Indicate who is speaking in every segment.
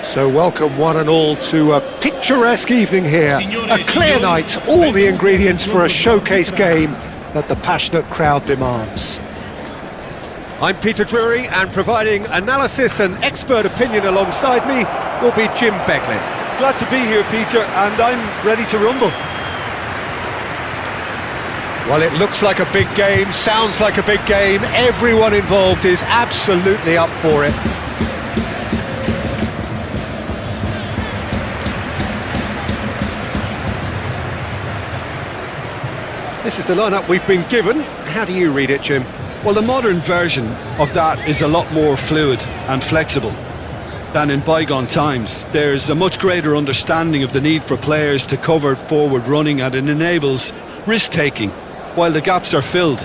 Speaker 1: So welcome one and all to a picturesque evening here, a clear night, all the ingredients for a showcase game that the passionate crowd demands. I'm Peter Drury, and providing analysis and expert opinion alongside me will be Jim Beglin.
Speaker 2: Glad to be here, Peter, and I'm ready to rumble.
Speaker 1: Well, it looks like a big game, sounds like a big game, everyone involved is absolutely up for it. This is the lineup we've been given. How do you read it, Jim?
Speaker 2: Well, the modern version of that is a lot more fluid and flexible than in bygone times. There's a much greater understanding of the need for players to cover forward running, and it enables risk-taking while the gaps are filled.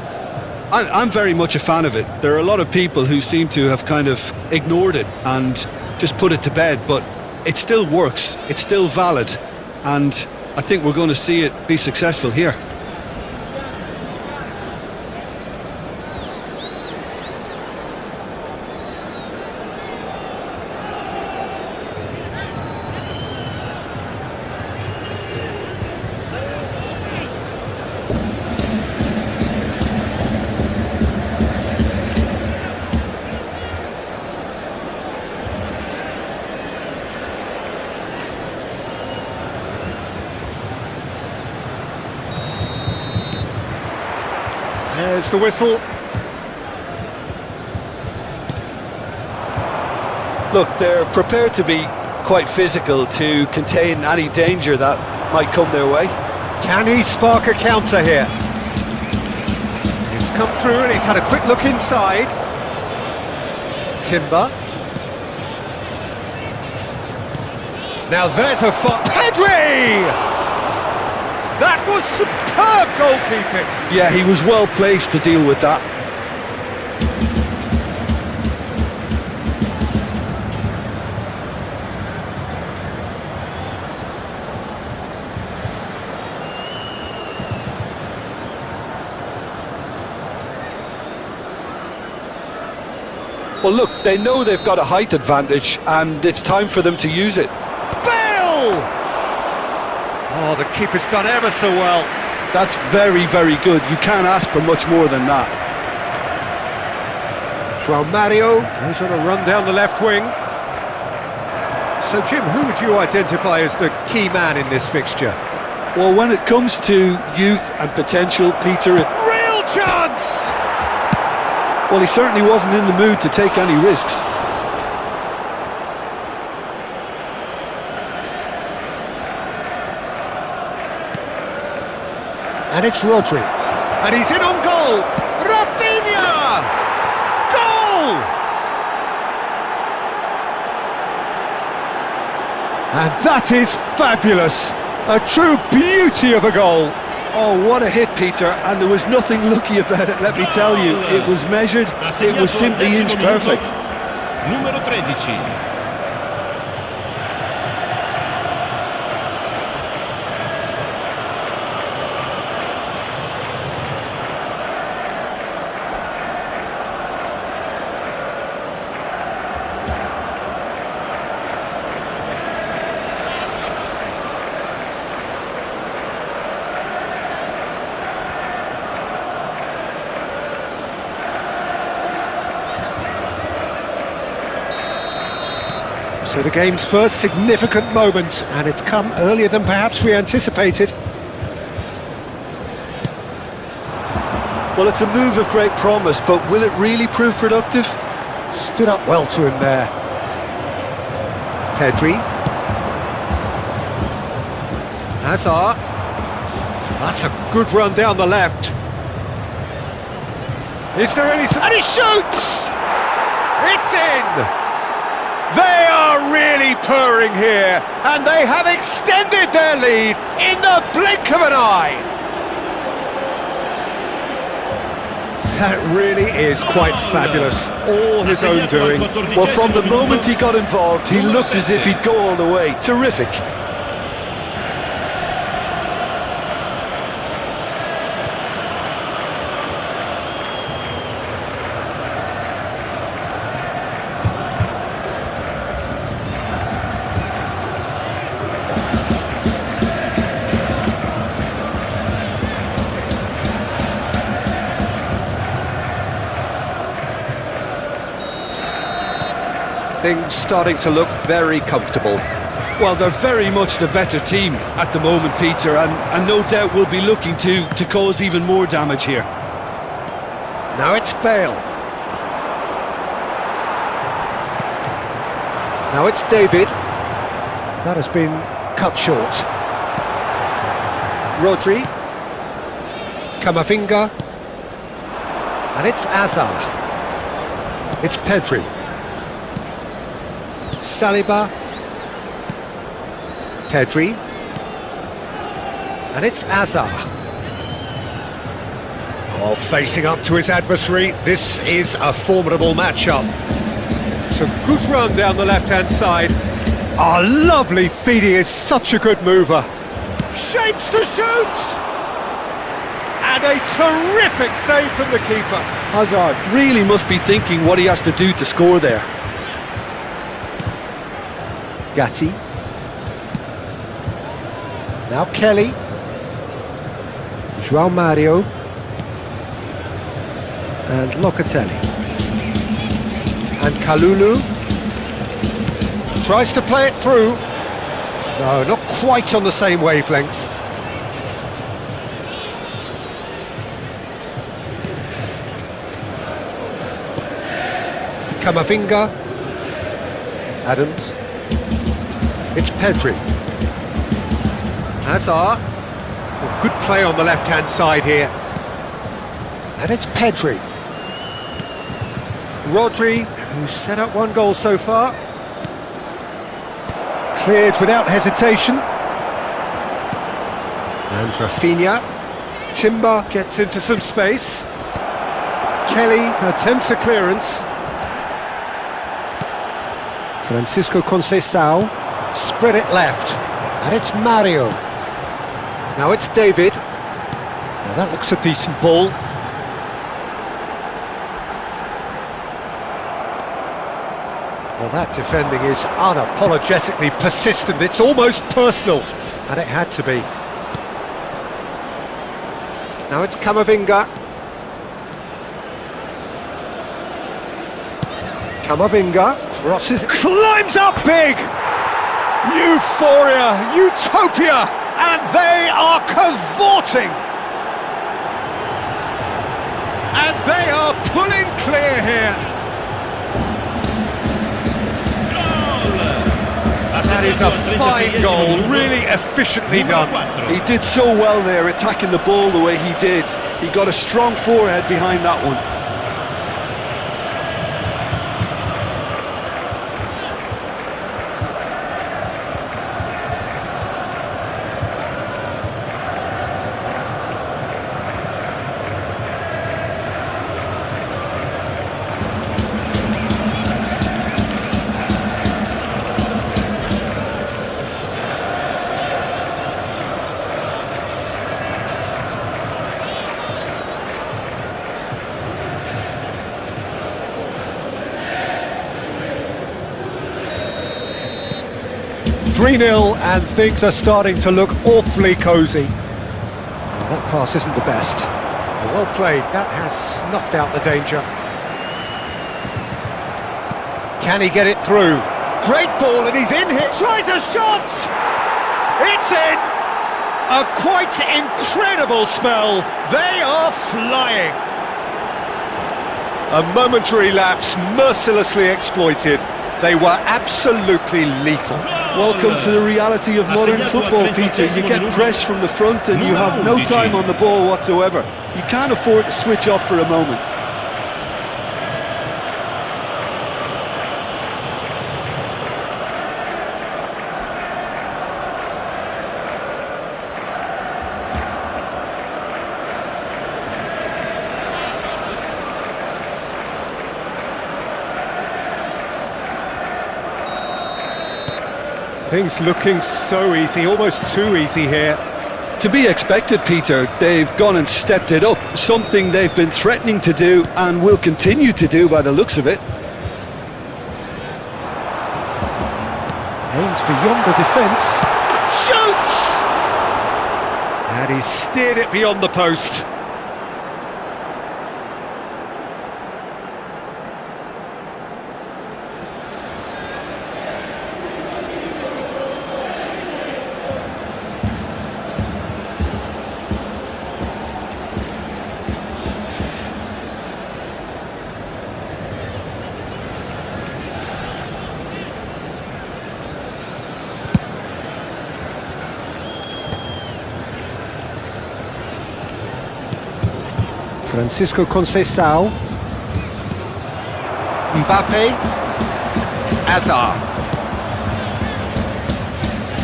Speaker 2: I'm very much a fan of it. There are a lot of people who seem to have kind of ignored it and just put it to bed, but it still works, it's still valid, and I think we're going to see it be successful here.
Speaker 1: There's the whistle.
Speaker 2: Look, they're prepared to be quite physical to contain any danger that might come their way.
Speaker 1: Can he spark a counter here? He's come through and he's had a quick look inside. Timber. Now there's a Pedri! That was superb goalkeeping!
Speaker 2: Yeah, he was well placed to deal with that. Well, look, they know they've got a height advantage, and it's time for them to use it.
Speaker 1: Bale! Oh, the keeper's done ever so well.
Speaker 2: That's very, very good. You can't ask for much more than that.
Speaker 1: João Mario goes on a run down the left wing. So, Jim, who would you identify as the key man in this fixture?
Speaker 2: Well, when it comes to youth and potential, Peter...
Speaker 1: Real chance!
Speaker 2: Well, he certainly wasn't in the mood to take any risks.
Speaker 1: And it's Rodri. And he's in on goal! Rafinha! Goal! And that is fabulous! A true beauty of a goal!
Speaker 2: Oh, what a hit, Peter, and there was nothing lucky about it, let me tell you. It was measured, it was simply inch perfect.
Speaker 3: Numero 13.
Speaker 1: So the game's first significant moment, and it's come earlier than perhaps we anticipated.
Speaker 2: Well, it's a move of great promise, but will it really prove productive?
Speaker 1: Stood up well to him there. Pedri. Hazard. That's a good run down the left. Is there any... And he shoots! It's in! They are really purring here, and they have extended their lead in the blink of an eye. That really is quite fabulous, all his own doing.
Speaker 2: Well, from the moment he got involved, he looked as if he'd go all the way. Terrific.
Speaker 1: things starting to look very comfortable.
Speaker 2: Well, they're very much the better team at the moment, Peter, and no doubt will be looking to cause even more damage here.
Speaker 1: Now it's Bale. Now it's David. That has been cut short. Rodri. Camavinga. And it's Azar. It's Pedri. Saliba. Pedri. And it's Azar. Oh, facing up to his adversary, this is a formidable matchup. It's a good run down the left-hand side. Oh, lovely feed, he is such a good mover. Shapes to shoot! And a terrific save from the keeper.
Speaker 2: Hazard really must be thinking what he has to do to score there.
Speaker 1: Gatti. Now Kelly. João Mario. And Locatelli. And Kalulu. Tries to play it through. No, not quite on the same wavelength. Camavinga. Adams. It's Pedri. Hazard. Well, good play on the left-hand side here. And it's Pedri. Rodri, who's set up one goal so far. Cleared without hesitation. And Rafinha. Timber gets into some space. Kelly attempts a clearance. Francisco Conceição. Spread it left. And it's Mario. Now it's David. Now that looks a decent ball. Well, that defending is unapologetically persistent. It's almost personal. And it had to be. Now it's Camavinga. Camavinga crosses, climbs up big! Euphoria, utopia, and they are cavorting! And they are pulling clear here. That is a fine goal, really efficiently done.
Speaker 2: He did so well there, attacking the ball the way he did. He got a strong forehead behind that one.
Speaker 1: "3-0 and things are starting to look awfully cosy. That pass isn't the best. Well played, that has snuffed out the danger. Can he get it through? Great ball and he's in here, tries a shot! It's in! A quite incredible spell, they are flying! A momentary lapse mercilessly exploited. They were absolutely lethal.
Speaker 2: Welcome to the reality of modern football, Peter. You get pressed from the front and you have no time on the ball whatsoever. You can't afford to switch off for a moment.
Speaker 1: Things looking so easy, almost too easy here.
Speaker 2: To be expected, Peter. They've gone and stepped it up, something they've been threatening to do and will continue to do by the looks of it.
Speaker 1: Aims beyond the defence. Shoots! And he's steered it beyond the post. Francisco Conceição. Mbappe. Azar.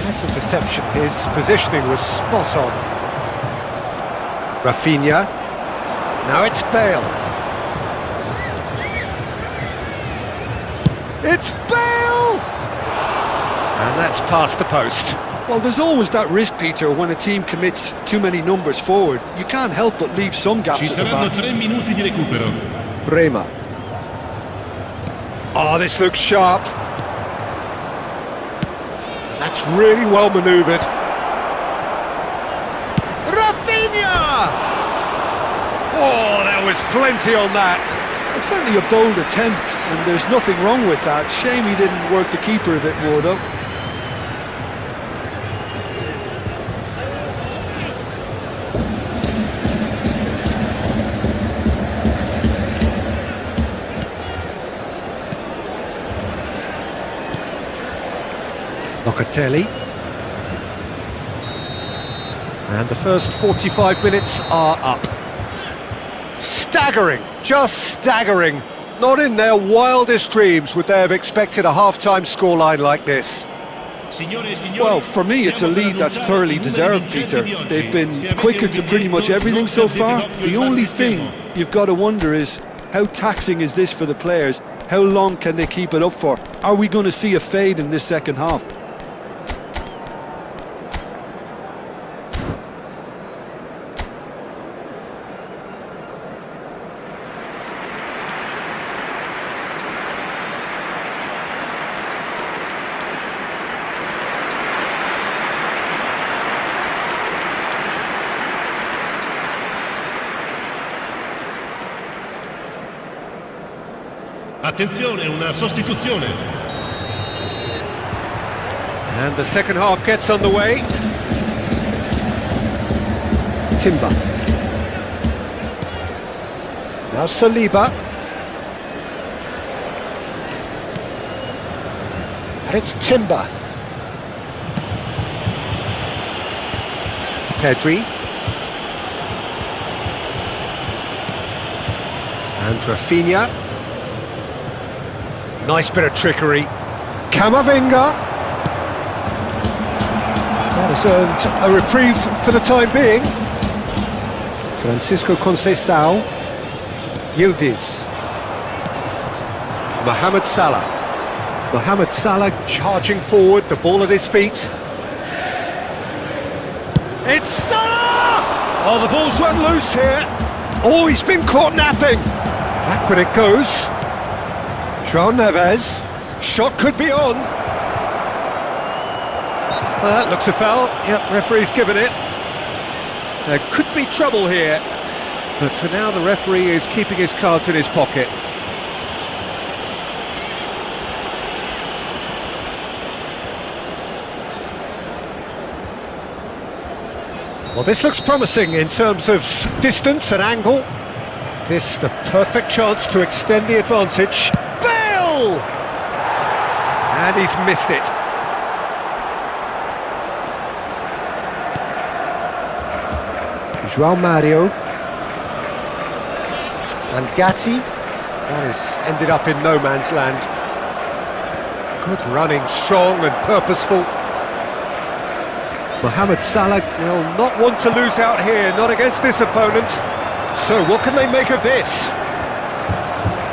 Speaker 1: Nice interception, his positioning was spot on. Rafinha. Now it's Bale. It's Bale! And that's past the post.
Speaker 2: Well, there's always that risk, Peter, when a team commits too many numbers forward. You can't help but leave some
Speaker 3: Ci
Speaker 2: gaps at the
Speaker 3: saranno
Speaker 2: back.
Speaker 3: 3 minuti di recupero.
Speaker 1: Bremer. Oh, this looks sharp. That's really well manoeuvred. Rafinha! Oh, there was plenty on that.
Speaker 2: It's certainly a bold attempt, and there's nothing wrong with that. Shame he didn't work the keeper a bit more, though.
Speaker 1: Locatelli. And the first 45 minutes are up. Staggering, just staggering. Not in their wildest dreams would they have expected a half-time scoreline like this.
Speaker 2: Well, for me, it's a lead that's thoroughly deserved, Peter. They've been quicker to pretty much everything so far. The only thing you've got to wonder is, how taxing is this for the players? How long can they keep it up for? Are we going to see a fade in this second half?
Speaker 3: Attenzione, una sostituzione.
Speaker 1: And the second half gets underway. Timber. Now Saliba. And it's Timber. Pedri. And Rafinha. Nice bit of trickery. Camavinga. That has earned a reprieve for the time being. Francisco Conceição. Yildiz. Mohamed Salah. Mohamed Salah charging forward, the ball at his feet. It's Salah! Oh, the ball's run loose here. Oh, he's been caught napping. Back when it goes. João Neves, shot could be on. Well, that looks a foul. Yep, referee's given it. There could be trouble here, but for now the referee is keeping his cards in his pocket. Well, this looks promising in terms of distance and angle. This the perfect chance to extend the advantage. And he's missed it. João Mario. And Gatti. That has ended up in no man's land. Good running, strong and purposeful. Mohamed Salah will not want to lose out here, not against this opponent. So what can they make of this?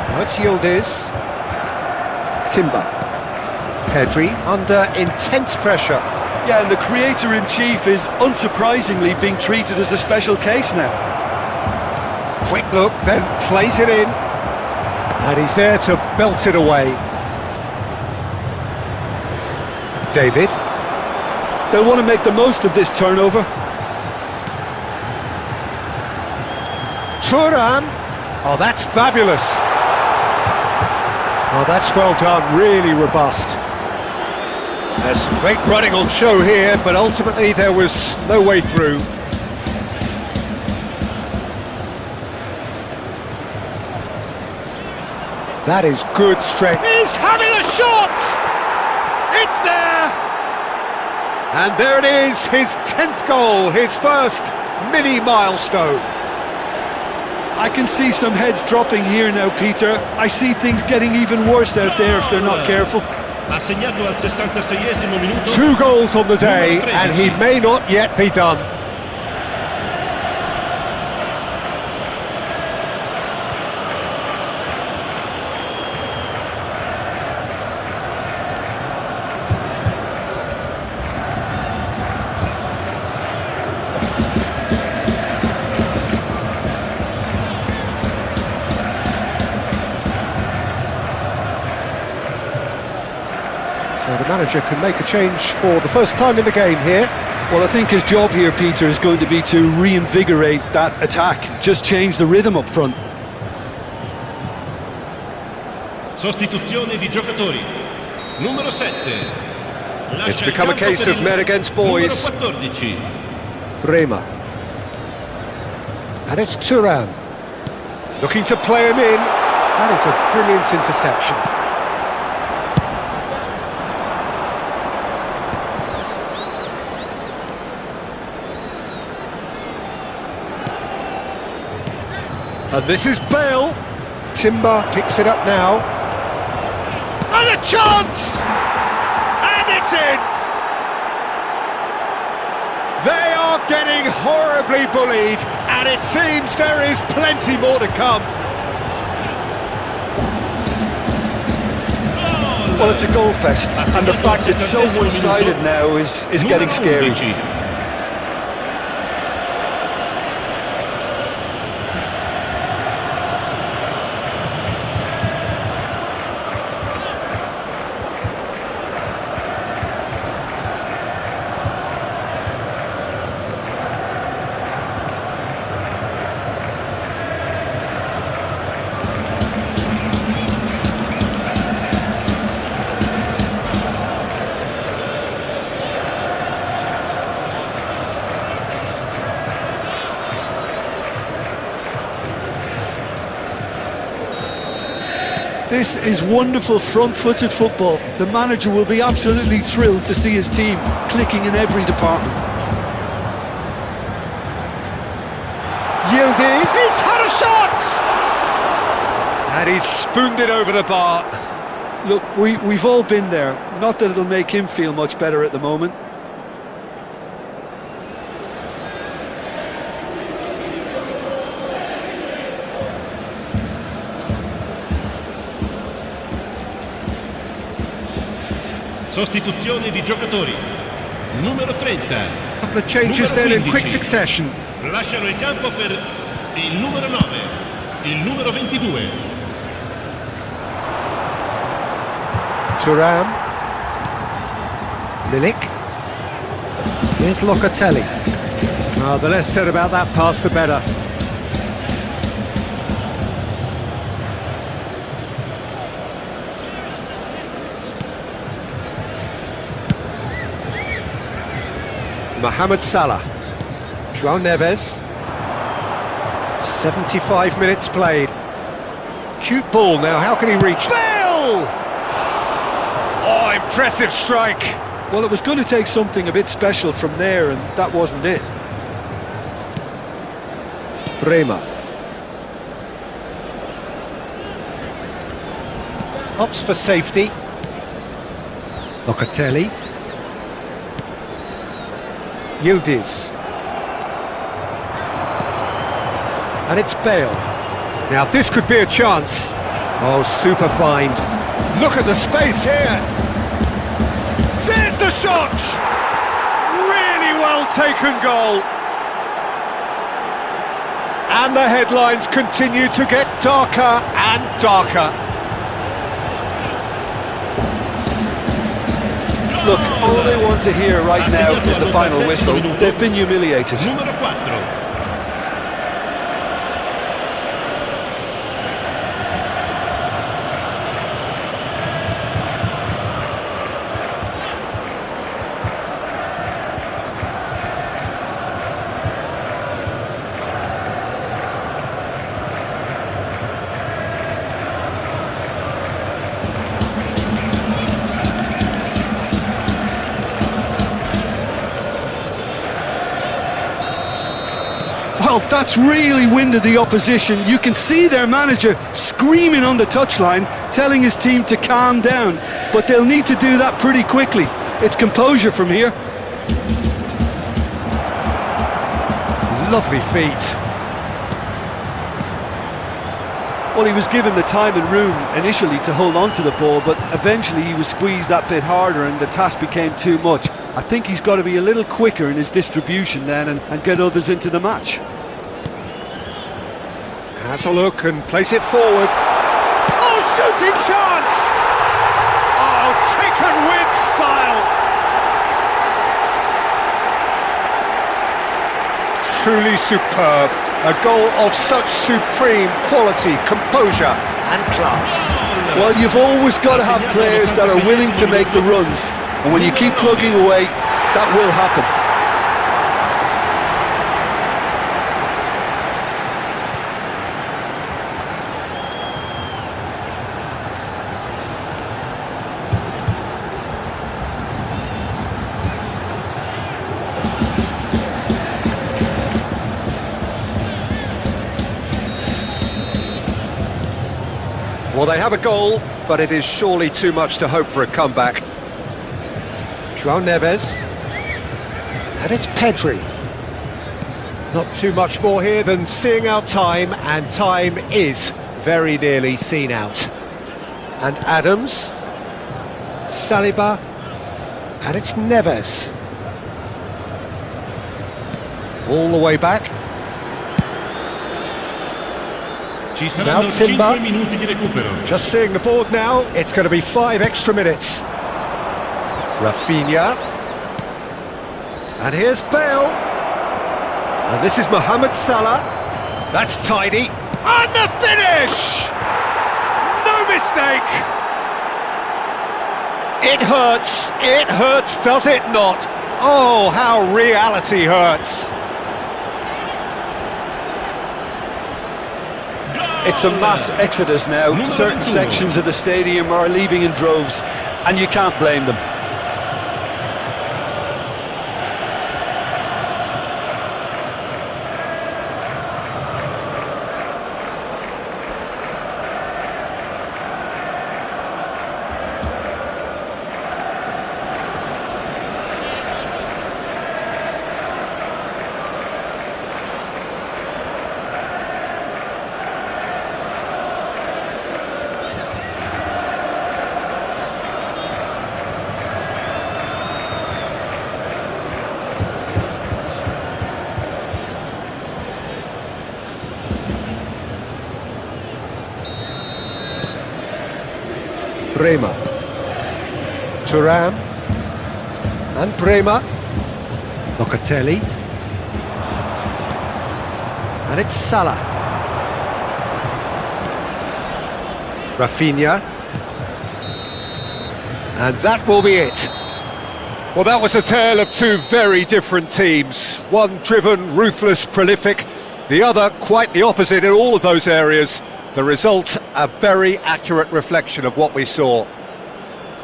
Speaker 1: Now it's Yildiz. Timber. Pedri under intense pressure.
Speaker 2: Yeah, and the creator-in-chief is unsurprisingly being treated as a special case now.
Speaker 1: Quick look, then plays it in. And he's there to belt it away. David.
Speaker 2: They'll want to make the most of this turnover.
Speaker 1: Thuram. Oh, that's fabulous. Oh, that's well done, really robust. There's some great running on show here, but ultimately there was no way through. That is good strength. He's having a shot! It's there! And there it is, his 10th goal, his first mini milestone.
Speaker 2: I can see some heads dropping here now, Peter. I see things getting even worse out there if they're not careful.
Speaker 3: Ha segnato al 66esimo minuto.
Speaker 1: 2 goals on the day, and he may not yet be done. So the manager can make a change for the first time in the game here.
Speaker 2: Well, I think his job here, Peter, is going to be to reinvigorate that attack. Just change the rhythm up front.
Speaker 3: Sostituzione di giocatori. Numero 7.
Speaker 1: It's become a case of men against boys.
Speaker 3: Numero 14.
Speaker 1: Bremer. And it's Thuram. Looking to play him in. That is a brilliant interception. And this is Bale. Timber picks it up now. And a chance! And it's in! They are getting horribly bullied, and it seems there is plenty more to come.
Speaker 2: Well, it's a goal fest, and the fact it's so one-sided now is getting scary. This is wonderful front-footed football. The manager will be absolutely thrilled to see his team clicking in every department.
Speaker 1: Yildiz, he's had a shot! And he's spooned it over the bar.
Speaker 2: Look, we've all been there. Not that it'll make him feel much better at the moment.
Speaker 3: Sostituzione di giocatori. Numero 30.
Speaker 1: Couple of changes then in quick succession.
Speaker 3: Lasciano il campo per il numero 9, il numero 22.
Speaker 1: Thuram. Milik. Here's Locatelli. Oh, the less said about that pass, the better. Mohamed Salah. João Neves. 75 minutes played. Cute ball now, how can he reach? Bale! Oh, impressive strike.
Speaker 2: Well, it was going to take something a bit special from there, and that wasn't it.
Speaker 1: Bremer. Opts for safety. Locatelli. Yildiz. And it's Bale. Now this could be a chance. Oh, super find. Look at the space here. There's the shot! Really well taken goal. And the headlines continue to get darker and darker.
Speaker 2: Look, all they want to hear right now is the final whistle. They've been humiliated.
Speaker 3: Numero 4.
Speaker 2: Well, that's really winded the opposition. You can see their manager screaming on the touchline, telling his team to calm down, but they'll need to do that pretty quickly. It's composure from here.
Speaker 1: Lovely feet.
Speaker 2: Well, he was given the time and room initially to hold on to the ball, but eventually he was squeezed that bit harder and the task became too much. I think he's got to be a little quicker in his distribution then and get others into the match.
Speaker 1: Has a look and place it forward. Oh, shooting chance! Oh, taken with style! Truly superb. A goal of such supreme quality, composure and class.
Speaker 2: Well, you've always got to have players that are willing to make the runs, and when you keep plugging away, that will happen.
Speaker 1: Well, they have a goal, but it is surely too much to hope for a comeback. João Neves. And it's Pedri. Not too much more here than seeing out time, and time is very nearly seen out. And Adams. Saliba. And it's Neves. All the way back. Now Timber, just seeing the board now, it's going to be 5 extra minutes. Rafinha, and here's Bale, and this is Mohamed Salah, that's tidy, and the finish! No mistake! It hurts, does it not? Oh, how reality hurts!
Speaker 2: It's a mass exodus now. Certain sections of the stadium are leaving in droves, and you can't blame them.
Speaker 1: Bremer, Thuram, and Bremer, Locatelli, and it's Salah, Rafinha, and that will be it. Well, that was a tale of two very different teams, one driven, ruthless, prolific, the other quite the opposite in all of those areas. The result, a very accurate reflection of what we saw.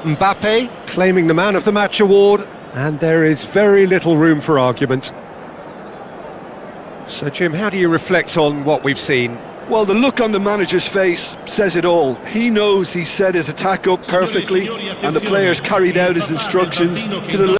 Speaker 1: Mbappe claiming the Man of the Match award, and there is very little room for argument. So, Jim, how do you reflect on what we've seen?
Speaker 2: Well, the look on the manager's face says it all. He knows he set his attack up perfectly, and the players carried out his instructions to the